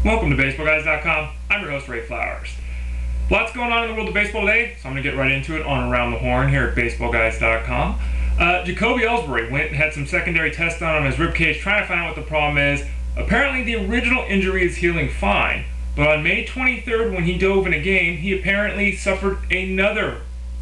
Welcome to BaseballGuys.com. I'm your host, Ray Flowers. Lots going on in the world of baseball today, so I'm going to get right into it on Around the Horn here at BaseballGuys.com. Jacoby Ellsbury went and had some secondary tests done on his ribcage, trying to find out what the problem is. Apparently, the original injury is healing fine, but on May 23rd, when he dove in a game, he apparently suffered another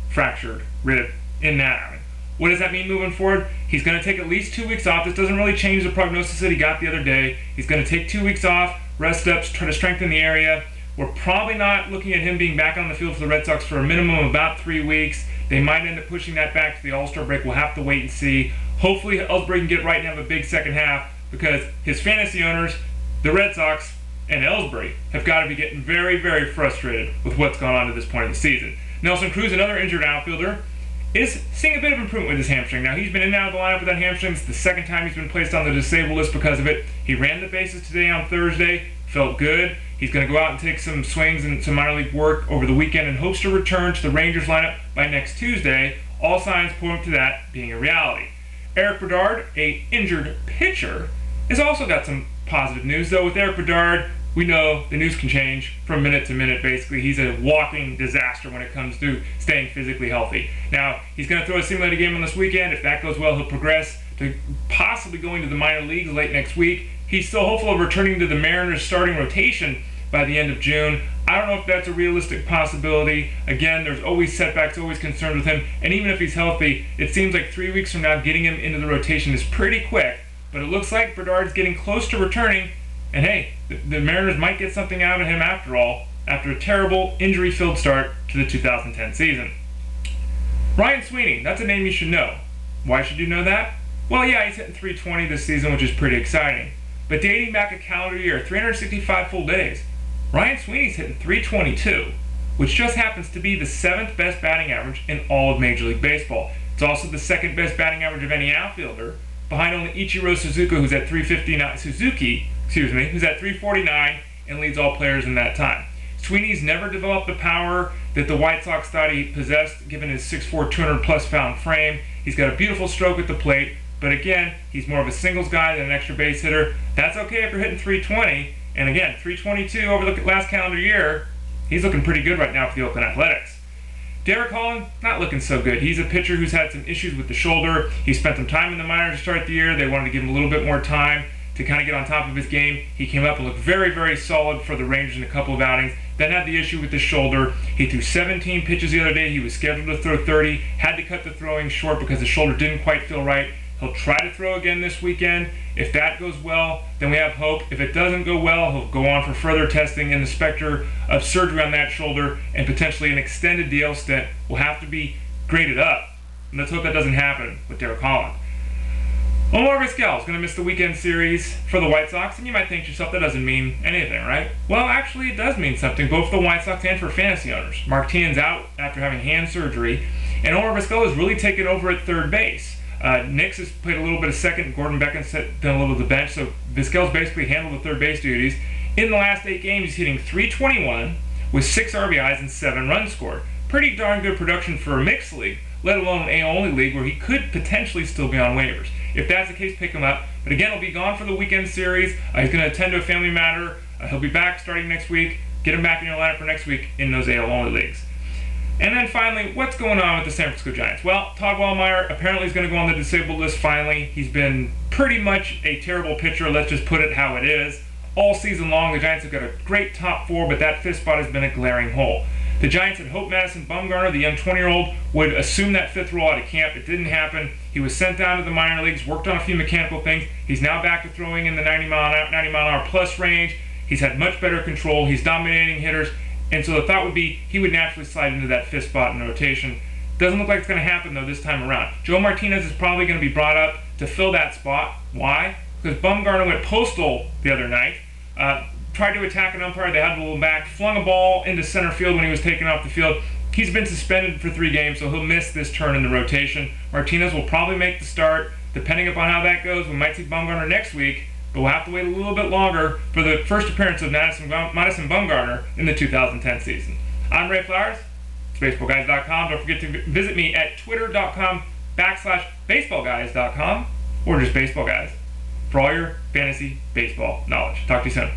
fractured rib in that outing. What does that mean moving forward? He's going to take at least 2 weeks off. This doesn't really change the prognosis that he got the other day. He's going to take 2 weeks off, rest up, try to strengthen the area. We're probably not looking at him being back on the field for the Red Sox for a minimum of about 3 weeks. They might end up pushing that back to the All-Star break. We'll have to wait and see. Hopefully Ellsbury can get right and have a big second half, because his fantasy owners, the Red Sox, and Ellsbury have got to be getting very, very frustrated with what's gone on at this point of the season. Nelson Cruz, another injured outfielder, is seeing a bit of improvement with his hamstring. Now, he's been in and out of the lineup with that hamstring. It's the second time he's been placed on the disabled list because of it. He ran the bases today on Thursday, felt good. He's going to go out and take some swings and some minor league work over the weekend and hopes to return to the Rangers lineup by next Tuesday. All signs point to that being a reality. Erik Bedard, an injured pitcher, has also got some positive news, though. With Erik Bedard, we know the news can change from minute to minute, basically. He's a walking disaster when it comes to staying physically healthy. Now, he's going to throw a simulated game on this weekend. If that goes well, he'll progress to possibly going to the minor leagues late next week. He's still hopeful of returning to the Mariners starting rotation by the end of June. I don't know if that's a realistic possibility. Again, there's always setbacks, always concerns with him. And even if he's healthy, it seems like 3 weeks from now, getting him into the rotation is pretty quick. But it looks like Bedard's getting close to returning. And hey, the Mariners might get something out of him after all, after a terrible injury-filled start to the 2010 season. Ryan Sweeney, that's a name you should know. Why should you know that? Well, yeah, he's hitting 320 this season, which is pretty exciting. But dating back a calendar year, 365 full days, Ryan Sweeney's hitting 322, which just happens to be the 7th best batting average in all of Major League Baseball. It's also the 2nd best batting average of any outfielder, behind only Ichiro Suzuki, who's at 349 and leads all players in that time. Sweeney's never developed the power that the White Sox thought he possessed, given his 6'4", 200-plus pound frame. He's got a beautiful stroke at the plate, but again, he's more of a singles guy than an extra base hitter. That's okay if you're hitting 320, and again, 322 over the last calendar year. He's looking pretty good right now for the Oakland Athletics. Holland, not looking so good. He's a pitcher who's had some issues with the shoulder. He spent some time in the minors to start the year. They wanted to give him a little bit more time to kind of get on top of his game. He came up and looked very, very solid for the Rangers in a couple of outings. Then had the issue with the shoulder. He threw 17 pitches the other day. He was scheduled to throw 30, had to cut the throwing short because the shoulder didn't quite feel right. He'll try to throw again this weekend. If that goes well, then we have hope. If it doesn't go well, he'll go on for further testing, and the specter of surgery on that shoulder and potentially an extended DL stint will have to be graded up. And let's hope that doesn't happen with Holland. Omar Vizquel is going to miss the weekend series for the White Sox, and you might think to yourself, that doesn't mean anything, right? Well, actually, it does mean something, both for the White Sox and for fantasy owners. Martinez out after having hand surgery, and Omar Vizquel has really taken over at third base. Nix has played a little bit of second, Gordon Beckham's done a little of the bench, so Vizquel's basically handled the third base duties. In the last 8 games, he's hitting .321 with 6 RBIs and 7 runs scored. Pretty darn good production for a mixed league, let alone an AL-only league where he could potentially still be on waivers. If that's the case, pick him up. But again, he'll be gone for the weekend series. He's going to attend to a family matter. He'll be back starting next week. Get him back in your lineup for next week in those AL-only leagues. And then finally, what's going on with the San Francisco Giants? Well, Todd Wellemeyer apparently is going to go on the disabled list finally. He's been pretty much a terrible pitcher, let's just put it how it is. All season long, the Giants have got a great top 4, but that 5th spot has been a glaring hole. The Giants had hoped Madison Bumgarner, the young 20-year-old, would assume that 5th role out of camp. It didn't happen. He was sent down to the minor leagues, worked on a few mechanical things. He's now back to throwing in the 90-mile-an-hour plus range. He's had much better control. He's dominating hitters. And so the thought would be he would naturally slide into that 5th spot in the rotation. Doesn't look like it's going to happen, though, this time around. Joe Martinez is probably going to be brought up to fill that spot. Why? Because Bumgarner went postal the other night, tried to attack an umpire. They had to pull him back, flung a ball into center field when he was taken off the field. He's been suspended for 3 games, so he'll miss this turn in the rotation. Martinez will probably make the start. Depending upon how that goes, we might see Bumgarner next week. But we'll have to wait a little bit longer for the first appearance of Madison Bumgarner in the 2010 season. I'm Ray Flowers. It's BaseballGuys.com. Don't forget to visit me at twitter.com/BaseballGuys.com or just Baseball Guys for all your fantasy baseball knowledge. Talk to you soon.